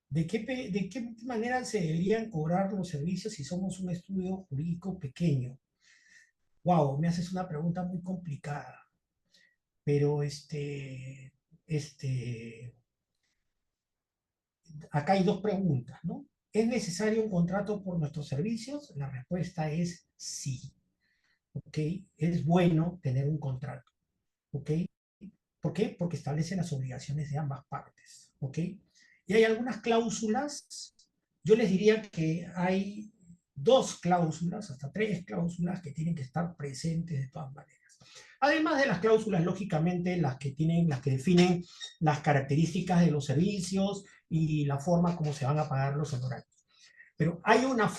De qué manera se deberían cobrar los servicios si somos un estudio jurídico pequeño? Wow, me haces una pregunta muy complicada. pero acá hay dos preguntas, ¿no? ¿Es necesario un contrato por nuestros servicios? La respuesta es sí, ¿ok? Es bueno tener un contrato, ¿ok? ¿Por qué? Porque establece las obligaciones de ambas partes, ¿ok? Y hay algunas cláusulas, yo les diría que hay dos cláusulas, hasta tres cláusulas que tienen que estar presentes de todas maneras. Además de las cláusulas, lógicamente, las que definen las características de los servicios y la forma como se van a pagar los honorarios. Pero hay una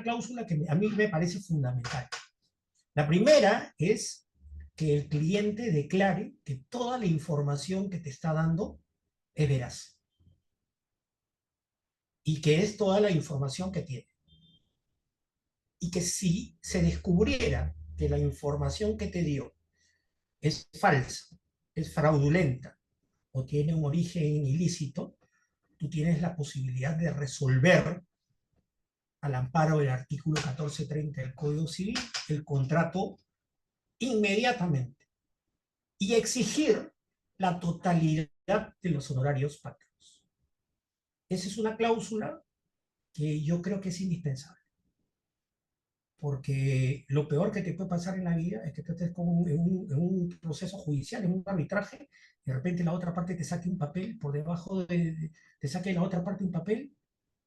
cláusula que a mí me parece fundamental. La primera es que el cliente declare que toda la información que te está dando es veraz y que es toda la información que tiene. Y que si se descubriera que la información que te dio es falsa, es fraudulenta o tiene un origen ilícito, tú tienes la posibilidad de resolver al amparo del artículo 1430 del Código Civil el contrato inmediatamente y exigir la totalidad de los honorarios pagados. Esa es una cláusula que yo creo que es indispensable, porque lo peor que te puede pasar en la vida es que tú estés en un proceso judicial, en un arbitraje, y de repente la otra parte te saque un papel por debajo te saque la otra parte un papel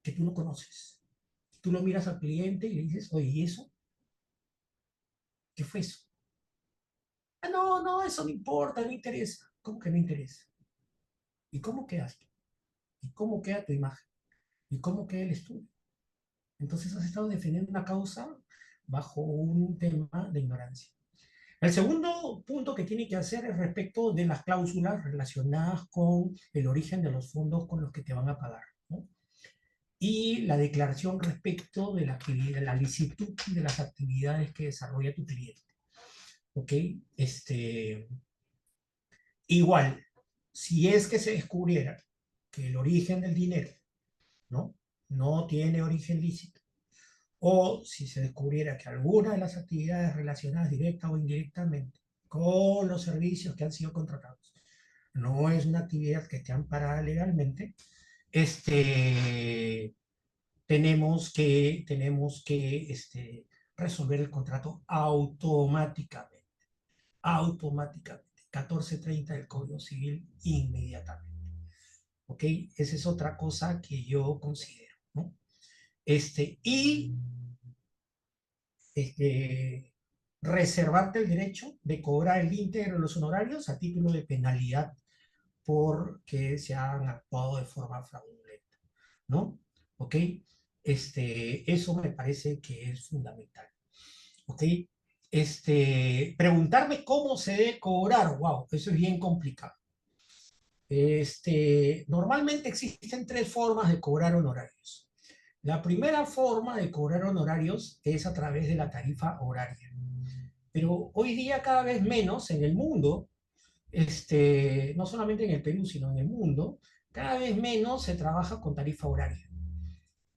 que tú no conoces. Tú lo miras al cliente y le dices, oye, ¿y eso? ¿Qué fue eso? Ah, no, no, eso no importa, no interesa. ¿Cómo que no interesa? ¿Y cómo quedas tú? ¿Y cómo queda tu imagen? ¿Y cómo queda el estudio? Entonces has estado defendiendo una causa bajo un tema de ignorancia. El segundo punto que tiene que hacer es respecto de las cláusulas relacionadas con el origen de los fondos con los que te van a pagar, ¿no? Y la declaración respecto de la actividad, de la licitud de las actividades que desarrolla tu cliente. ¿Ok? Igual, si es que se descubriera que el origen del dinero, ¿no? No tiene origen lícito, o si se descubriera que alguna de las actividades relacionadas directa o indirectamente con los servicios que han sido contratados no es una actividad que esté amparada legalmente, este, tenemos que resolver el contrato automáticamente, automáticamente. 1430 del Código Civil inmediatamente. ¿Ok? Esa es otra cosa que yo considero, ¿no? Y este, reservarte el derecho de cobrar el íntegro de los honorarios a título de penalidad porque se han actuado de forma fraudulenta, ¿no? ¿Ok? Eso me parece que es fundamental, ¿ok? Preguntarme cómo se debe cobrar, wow, eso es bien complicado. Normalmente existen tres formas de cobrar honorarios. La primera forma de cobrar honorarios es a través de la tarifa horaria. Pero hoy día cada vez menos en el mundo, no solamente en el Perú, sino en el mundo, cada vez menos se trabaja con tarifa horaria.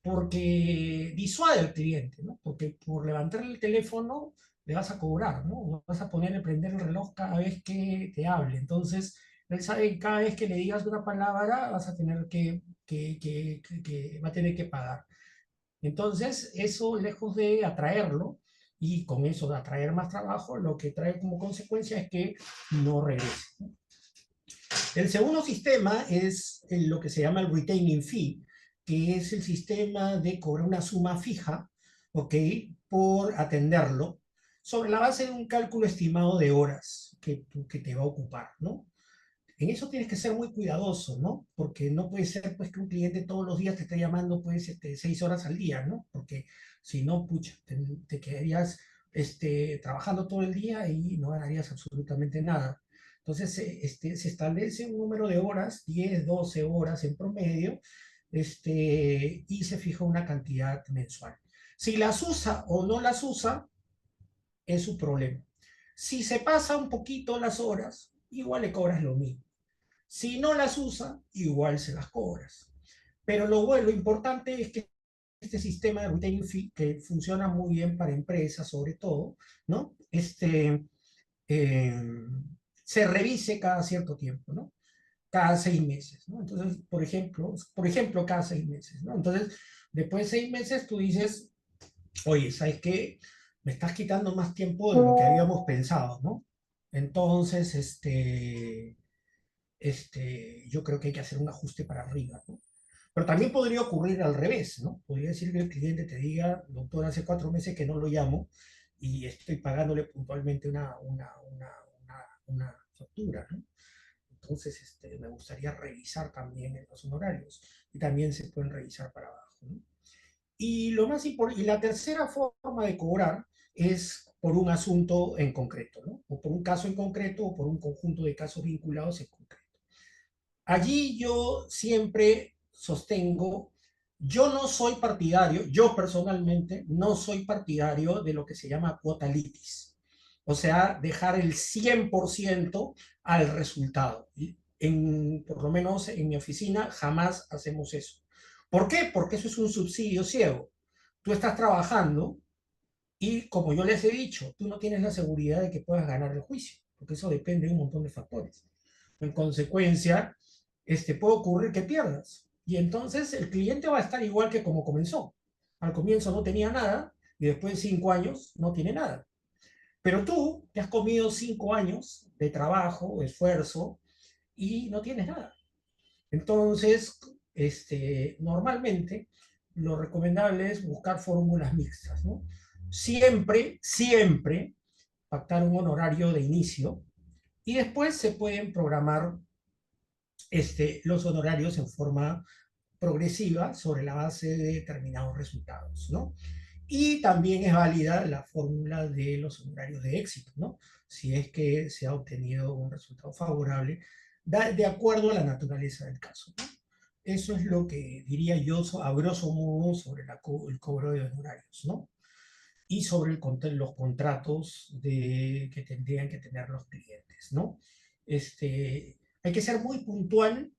Porque disuade al cliente, ¿no? Porque por levantar el teléfono le vas a cobrar, ¿no? Vas a ponerle prender el reloj cada vez que te hable. Entonces, él sabe que cada vez que le digas una palabra vas a tener va a tener que pagar. Entonces, eso lejos de atraerlo, y con eso de atraer más trabajo, lo que trae como consecuencia es que no regrese. El segundo sistema es lo que se llama el retaining fee, que es el sistema de cobrar una suma fija, ¿ok? Por atenderlo, sobre la base de un cálculo estimado de horas que te va a ocupar, ¿no? En eso tienes que ser muy cuidadoso, ¿no? Porque no puede ser pues que un cliente todos los días te esté llamando pues 6 horas al día, ¿no? Porque si no, pucha, te quedarías trabajando todo el día y no ganarías absolutamente nada. Entonces se establece un número de horas, 10, 12 horas en promedio, y se fija una cantidad mensual. Si las usa o no las usa, es su problema. Si se pasa un poquito las horas, igual le cobras lo mismo. Si no las usa, igual se las cobras. Pero lo importante es que este sistema de retaining fee, que funciona muy bien para empresas sobre todo, ¿no? Eh, se revise cada cierto tiempo, ¿no? Cada 6 meses, ¿no? Entonces, por ejemplo, cada 6 meses, ¿no? Entonces, después de 6 meses tú dices, oye, ¿sabes qué? Me estás quitando más tiempo de lo que habíamos pensado, ¿no? Entonces, yo creo que hay que hacer un ajuste para arriba, ¿no? Pero también podría ocurrir al revés, ¿no? Podría decir que el cliente te diga, doctor, hace 4 meses que no lo llamo y estoy pagándole puntualmente una factura, ¿no? Entonces, me gustaría revisar también los honorarios y también se pueden revisar para abajo, ¿no? Y la tercera forma de cobrar es por un asunto en concreto, ¿no? O por un caso en concreto o por un conjunto de casos vinculados en concreto. Allí yo siempre sostengo, yo no soy partidario, yo personalmente no soy partidario de lo que se llama cuota litis, o sea, dejar el 100% al resultado. Por lo menos en mi oficina jamás hacemos eso. ¿Por qué? Porque eso es un subsidio ciego. Tú estás trabajando y, como yo les he dicho, tú no tienes la seguridad de que puedas ganar el juicio, porque eso depende de un montón de factores. En consecuencia, puede ocurrir que pierdas. Y entonces el cliente va a estar igual que como comenzó. Al comienzo no tenía nada y después de 5 años no tiene nada. Pero tú te has comido 5 años de trabajo, esfuerzo y no tienes nada. Entonces, normalmente lo recomendable es buscar fórmulas mixtas, ¿no? Siempre, siempre pactar un honorario de inicio y después se pueden programar los honorarios en forma progresiva sobre la base de determinados resultados, ¿no? Y también es válida la fórmula de los honorarios de éxito, ¿no? Si es que se ha obtenido un resultado favorable de acuerdo a la naturaleza del caso, ¿no? Eso es lo que diría yo a grosso modo sobre el cobro de honorarios, ¿no? Y sobre los contratos que tendrían que tener los clientes, ¿no? Hay que ser muy puntual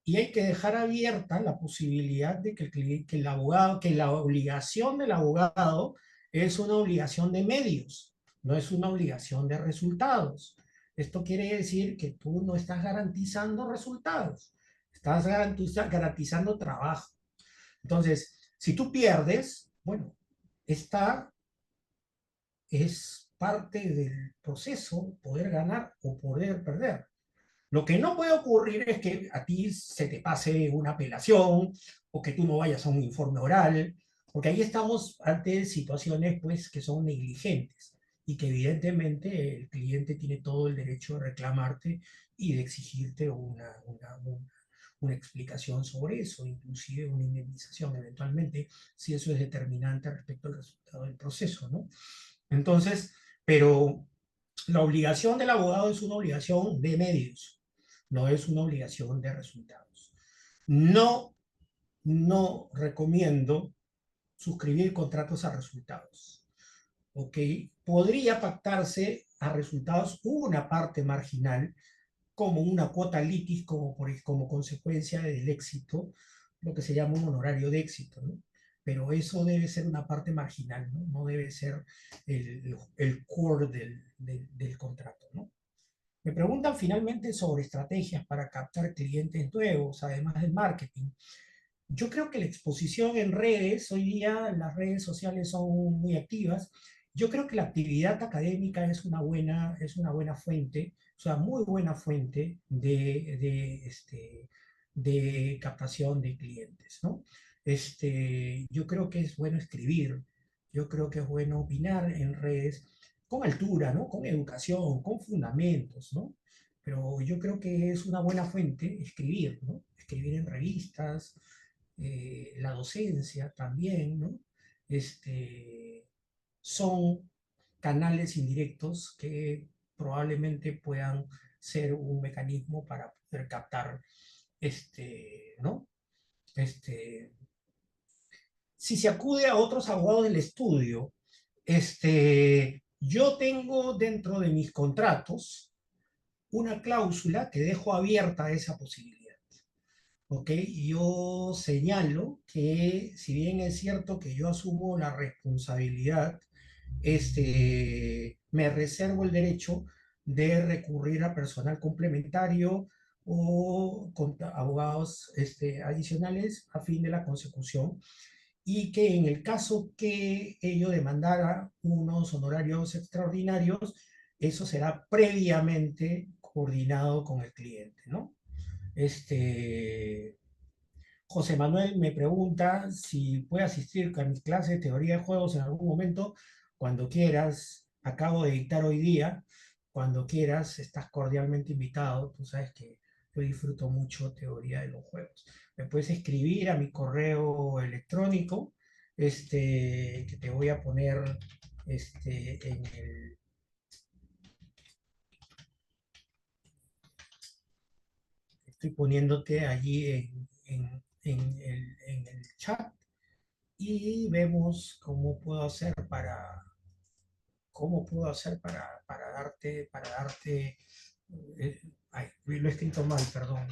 y hay que dejar abierta la posibilidad de que el abogado, que la obligación del abogado es una obligación de medios, no es una obligación de resultados. Esto quiere decir que tú no estás garantizando resultados, estás garantizando trabajo. Entonces, si tú pierdes, bueno, esta es parte del proceso, poder ganar o poder perder. Lo que no puede ocurrir es que a ti se te pase una apelación o que tú no vayas a un informe oral, porque ahí estamos ante situaciones pues, que son negligentes y que evidentemente el cliente tiene todo el derecho de reclamarte y de exigirte una explicación sobre eso, inclusive una indemnización eventualmente, si eso es determinante respecto al resultado del proceso, ¿no? Entonces, pero la obligación del abogado es una obligación de medios, no es una obligación de resultados. No, no recomiendo suscribir contratos a resultados. ¿Ok? Podría pactarse a resultados una parte marginal, como una cuota litis, como consecuencia del éxito, lo que se llama un honorario de éxito, ¿no? Pero eso debe ser una parte marginal, ¿no? No debe ser el core del contrato, ¿no? Me preguntan finalmente sobre estrategias para captar clientes nuevos, además del marketing. Yo creo que la exposición en redes, hoy día las redes sociales son muy activas. Yo creo que la actividad académica es una buena fuente, o sea, muy buena fuente de captación de clientes, ¿no? Yo creo que es bueno escribir, yo creo que es bueno opinar en redes con altura, ¿no? Con educación, con fundamentos, ¿no? Pero yo creo que es una buena fuente escribir, ¿no? Escribir en revistas, la docencia también, ¿no? Son canales indirectos que probablemente puedan ser un mecanismo para poder captar, ¿no? Este, si se acude a otros abogados del estudio, yo tengo dentro de mis contratos una cláusula que dejo abierta esa posibilidad. ¿Ok? Yo señalo que, si bien es cierto que yo asumo la responsabilidad, me reservo el derecho de recurrir a personal complementario o con abogados adicionales a fin de la consecución, y que en el caso que ello demandara unos honorarios extraordinarios, eso será previamente coordinado con el cliente, ¿no? Este, José Manuel me pregunta si puede asistir a mi clase de teoría de juegos en algún momento. Cuando quieras, acabo de dictar hoy día. Cuando quieras, estás cordialmente invitado. Tú sabes que yo disfruto mucho teoría de los juegos. Me puedes escribir a mi correo electrónico, que te voy a poner en el, estoy poniéndote allí en el chat, y vemos cómo puedo hacer para darte, ay, lo he escrito mal, perdón.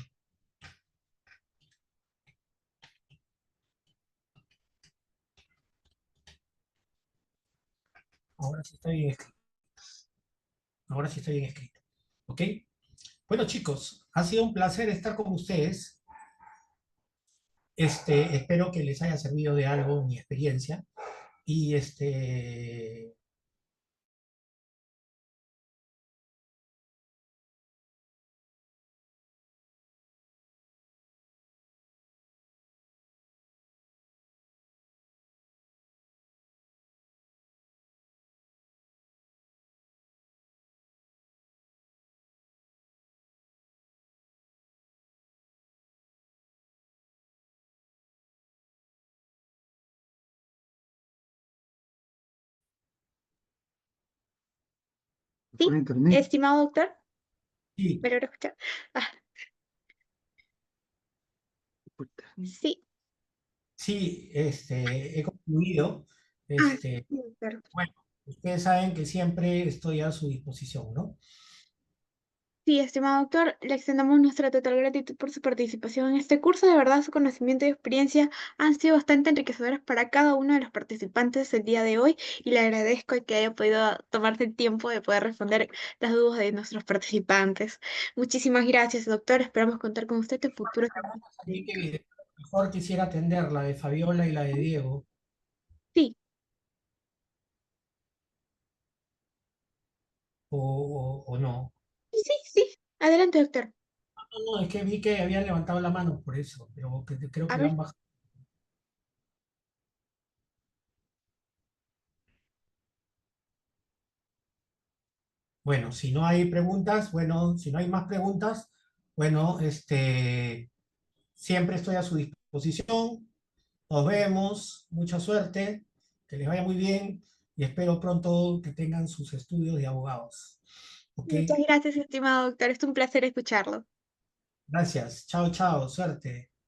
Ahora sí está bien escrito. Ahora sí está bien escrito. ¿Ok? Bueno, chicos, ha sido un placer estar con ustedes. Espero que les haya servido de algo mi experiencia. Y Sí, estimado doctor, sí, ¿me logra escuchar? Ah, sí. sí, he concluido. Ah, Este, sí, doctor. bueno, ustedes saben que siempre estoy a su disposición, ¿no? Sí, estimado doctor, le extendemos nuestra total gratitud por su participación en este curso. De verdad, su conocimiento y experiencia han sido bastante enriquecedores para cada uno de los participantes el día de hoy y le agradezco que haya podido tomarse el tiempo de poder responder las dudas de nuestros participantes. Muchísimas gracias, doctor. Esperamos contar con usted en futuros. Así que mejor quisiera atender la de Fabiola y la de Diego, Sí, o no. sí, sí. Adelante, doctor. No, no, es que vi que habían levantado la mano por eso, pero creo A que la ver. han bajado. Bueno, si no hay preguntas, bueno, si no hay más preguntas, bueno, siempre estoy a su disposición. Nos vemos, mucha suerte, que les vaya muy bien y espero pronto que tengan sus estudios de abogados. ¿Ok? Muchas gracias, estimado doctor. Es un placer escucharlo. Gracias. Chao, chao, suerte.